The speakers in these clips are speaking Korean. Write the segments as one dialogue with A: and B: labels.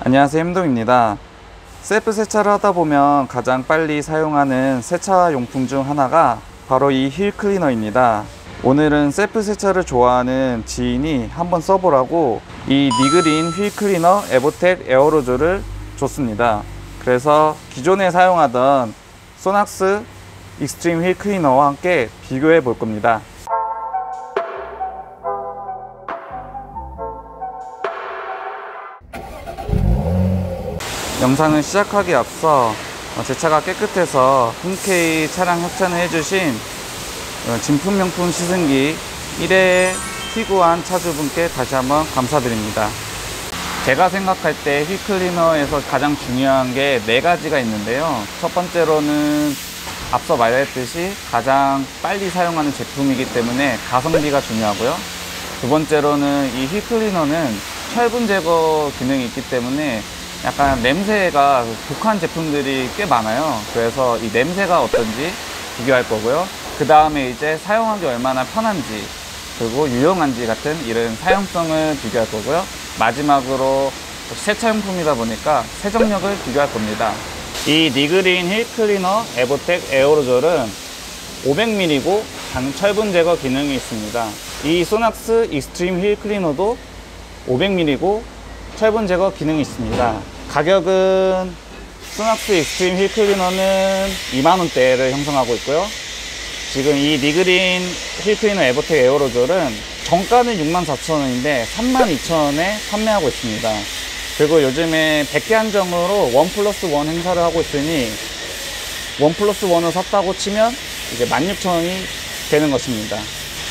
A: 안녕하세요, 힘동입니다. 셀프 세차를 하다 보면 가장 빨리 사용하는 세차 용품 중 하나가 바로 이 휠 클리너입니다. 오늘은 셀프 세차를 좋아하는 지인이 한번 써보라고 이 니그린 휠 클리너 에보텍 에어로졸을 줬습니다. 그래서 기존에 사용하던 소낙스 익스트림 휠 클리너와 함께 비교해 볼 겁니다. 영상을 시작하기 앞서 제 차가 깨끗해서 흔쾌히 차량 협찬을 해주신 진품명품 시승기 1회 티구안 차주분께 다시 한번 감사드립니다. 제가 생각할 때 휠 클리너에서 가장 중요한 게 4가지가 있는데요. 첫 번째로는 앞서 말했듯이 가장 빨리 사용하는 제품이기 때문에 가성비가 중요하고요. 두 번째로는 이 휠 클리너는 철분 제거 기능이 있기 때문에 약간 냄새가 독한 제품들이 꽤 많아요. 그래서 이 냄새가 어떤지 비교할 거고요. 그 다음에 이제 사용하기 얼마나 편한지 그리고 유용한지 같은 이런 사용성을 비교할 거고요. 마지막으로 세차용품이다 보니까 세정력을 비교할 겁니다. 이 니그린 휠 클리너 에보텍 에어로졸은 500ml고 강철분 제거 기능이 있습니다. 이 소낙스 익스트림 휠 클리너도 500ml고 철분 제거 기능이 있습니다. 가격은 소낙스 익스트림 휠 클리너는 2만원대를 형성하고 있고요. 지금 이 니그린 휠 클리너 에보텍 에어로졸은 정가는 64,000원인데 32,000원에 판매하고 있습니다. 그리고 요즘에 100개 한정으로 1+1 행사를 하고 있으니 1+1을 샀다고 치면 이제 16,000원이 되는 것입니다.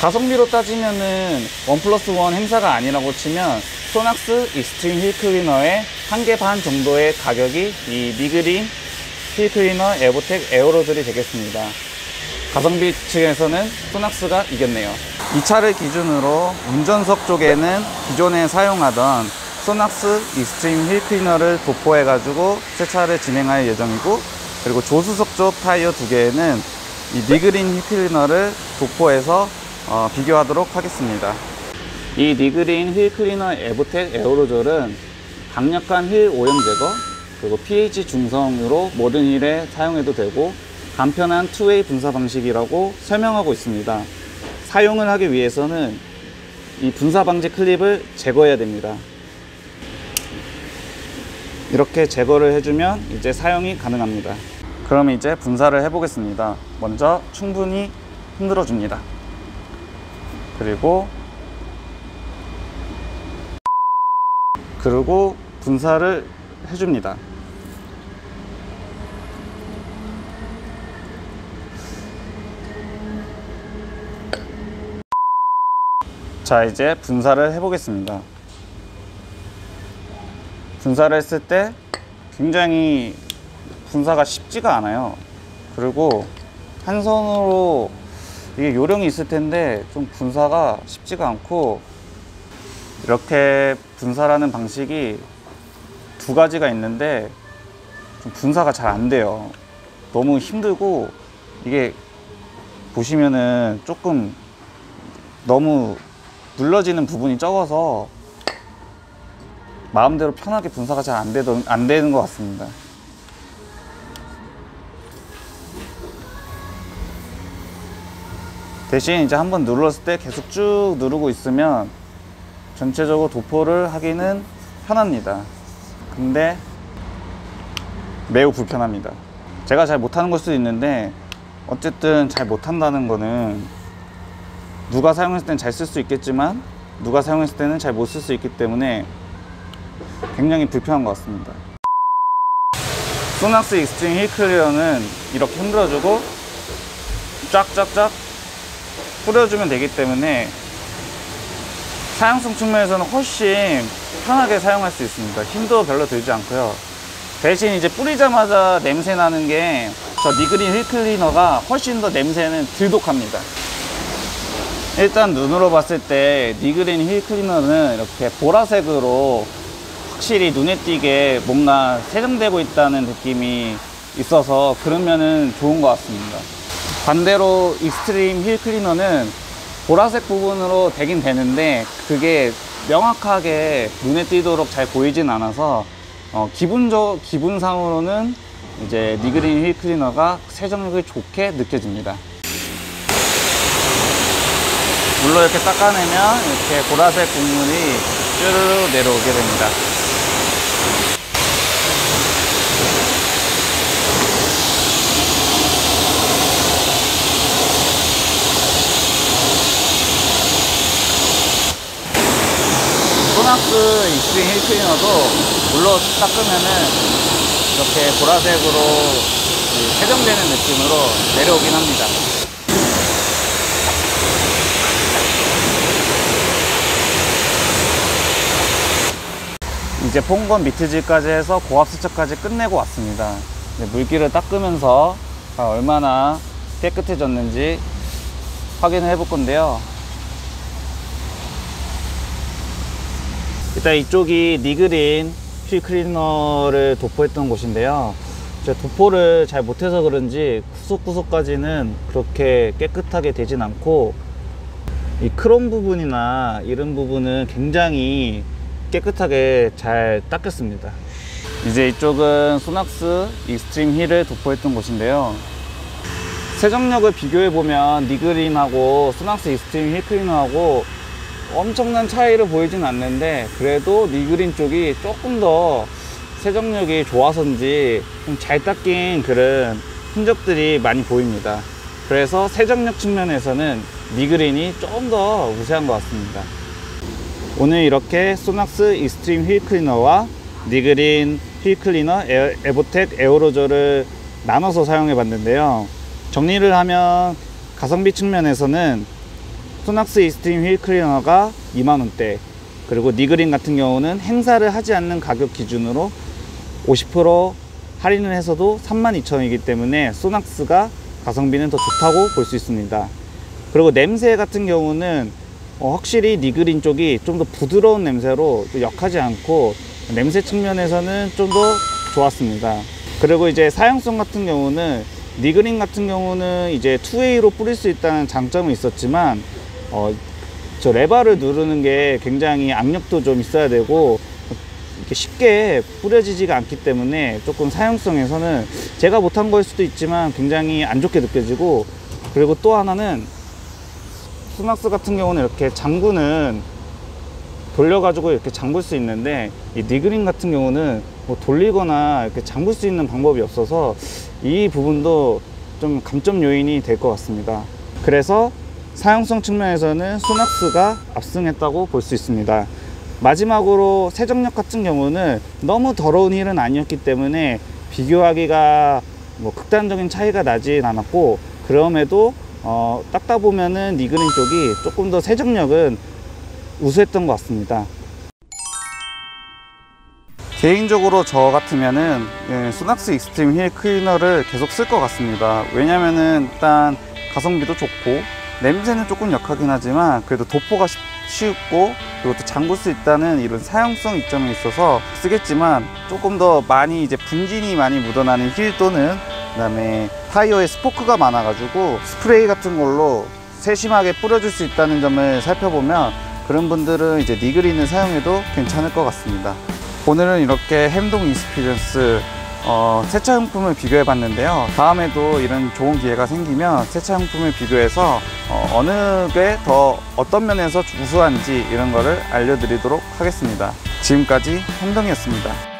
A: 가성비로 따지면은 1+1 행사가 아니라고 치면 소낙스 익스트림 휠 클리너의 1개 반 정도의 가격이 이 니그린 휠 클리너 에보텍 에어로졸이 되겠습니다. 가성비 측에서는 소낙스가 이겼네요. 이 차를 기준으로 운전석 쪽에는 기존에 사용하던 소낙스 익스트림 휠 클리너를 도포해 가지고 세차를 진행할 예정이고, 그리고 조수석 쪽 타이어 2개에는 이 니그린 휠 클리너를 도포해서 비교하도록 하겠습니다. 이 니그린 휠 클리너 에보텍 에어로졸은 강력한 휠 오염 제거, 그리고 pH 중성으로 모든 휠에 사용해도 되고 간편한 투웨이 분사 방식이라고 설명하고 있습니다. 사용을 하기 위해서는 이 분사 방지 클립을 제거해야 됩니다. 이렇게 제거를 해주면 이제 사용이 가능합니다. 그럼 이제 분사를 해 보겠습니다. 먼저 충분히 흔들어 줍니다. 그리고 분사를 해줍니다. 자, 이제 분사를 해 보겠습니다. 분사를 했을 때 굉장히 분사가 쉽지가 않아요. 그리고 한 손으로 이게 요령이 있을 텐데 좀 분사가 쉽지가 않고, 이렇게 분사라는 방식이 2가지가 있는데 좀 분사가 잘 안 돼요. 너무 힘들고, 이게 보시면은 조금 너무 눌러지는 부분이 적어서 마음대로 편하게 분사가 잘 안 되는 것 같습니다. 대신 이제 한번 눌렀을 때 계속 쭉 누르고 있으면 전체적으로 도포를 하기는 편합니다. 근데 매우 불편합니다. 제가 잘 못하는 걸 수도 있는데, 어쨌든 잘 못한다는 거는 누가 사용했을 때는 잘 쓸 수 있겠지만 누가 사용했을 때는 잘 못 쓸 수 있기 때문에 굉장히 불편한 것 같습니다. 소낙스 익스트림 휠 클리너는 이렇게 흔들어주고 쫙쫙쫙 뿌려주면 되기 때문에 사용성 측면에서는 훨씬 편하게 사용할 수 있습니다. 힘도 별로 들지 않고요. 대신 이제 뿌리자마자 냄새 나는 게 저 니그린 휠 클리너가 훨씬 더 냄새는 덜 독합니다. 일단 눈으로 봤을 때 니그린 휠 클리너는 이렇게 보라색으로 확실히 눈에 띄게 뭔가 세정되고 있다는 느낌이 있어서 그러면은 좋은 것 같습니다. 반대로 익스트림 휠 클리너는 보라색 부분으로 되긴 되는데 그게 명확하게 눈에 띄도록 잘 보이진 않아서 기분상으로는 이제 니그린 휠 클리너가 세정력이 좋게 느껴집니다. 물로 이렇게 닦아내면 이렇게 보라색 국물이 쭈르르 내려오게 됩니다. 소낙스 익스트림 휠 클리너도 물로 닦으면은 이렇게 보라색으로 세정되는 느낌으로 내려오긴 합니다. 이제 폰건 미트질까지 해서 고압 세척까지 끝내고 왔습니다. 물기를 닦으면서 얼마나 깨끗해졌는지 확인을 해볼 건데요. 일단 이쪽이 니그린 휠 클리너를 도포했던 곳인데요. 제가 도포를 잘 못해서 그런지 구석구석까지는 그렇게 깨끗하게 되진 않고, 이 크롬 부분이나 이런 부분은 굉장히 깨끗하게 잘 닦였습니다. 이제 이쪽은 소낙스 익스트림 휠을 도포했던 곳인데요. 세정력을 비교해보면 니그린하고 소낙스 익스트림 휠 클리너하고 엄청난 차이를 보이진 않는데, 그래도 니그린 쪽이 조금 더 세정력이 좋아서인지 좀 잘 닦인 그런 흔적들이 많이 보입니다. 그래서 세정력 측면에서는 니그린이 조금 더 우세한 것 같습니다. 오늘 이렇게 소낙스 익스트림 휠 클리너와 니그린 휠 클리너 에보텍 에어로졸을 나눠서 사용해 봤는데요. 정리를 하면 가성비 측면에서는 소낙스 익스트림 휠 클리너가 2만원대, 그리고 니그린 같은 경우는 행사를 하지 않는 가격 기준으로 50% 할인을 해서도 32,000원이기 때문에 소낙스가 가성비는 더 좋다고 볼 수 있습니다. 그리고 냄새 같은 경우는 확실히 니그린 쪽이 좀 더 부드러운 냄새로 역하지 않고 냄새 측면에서는 좀 더 좋았습니다. 그리고 이제 사용성 같은 경우는 니그린 같은 경우는 이제 2Way로 뿌릴 수 있다는 장점은 있었지만, 저 레버를 누르는 게 굉장히 악력도 좀 있어야 되고 이렇게 쉽게 뿌려지지가 않기 때문에 조금 사용성에서는 제가 못한 거일 수도 있지만 굉장히 안 좋게 느껴지고, 그리고 또 하나는 소낙스 같은 경우는 이렇게 잠그는 돌려가지고 이렇게 잠글 수 있는데, 이 니그린 같은 경우는 뭐 돌리거나 이렇게 잠글 수 있는 방법이 없어서 이 부분도 좀 감점 요인이 될 것 같습니다. 그래서 사용성 측면에서는 소낙스가 압승했다고 볼 수 있습니다. 마지막으로 세정력 같은 경우는 너무 더러운 휠은 아니었기 때문에 비교하기가 뭐 극단적인 차이가 나진 않았고, 그럼에도 닦다 보면은 니그린 쪽이 조금 더 세정력은 우수했던 것 같습니다. 개인적으로 저 같으면은 소낙스 익스트림 휠 클리너를 계속 쓸 것 같습니다. 왜냐면은 일단 가성비도 좋고 냄새는 조금 역하긴 하지만 그래도 도포가 쉽고, 그리고 또 잠글 수 있다는 이런 사용성 이점에 있어서 쓰겠지만, 조금 더 많이 이제 분진이 많이 묻어나는 휠 또는 그다음에 타이어에 스포크가 많아 가지고 스프레이 같은 걸로 세심하게 뿌려줄 수 있다는 점을 살펴보면, 그런 분들은 이제 니그린을 사용해도 괜찮을 것 같습니다. 오늘은 이렇게 햄동 익스피리언스 세차용품을 비교해 봤는데요. 다음에도 이런 좋은 기회가 생기면 세차용품을 비교해서 어느 게 더 어떤 면에서 우수한지 이런 거를 알려드리도록 하겠습니다. 지금까지 햄동이었습니다.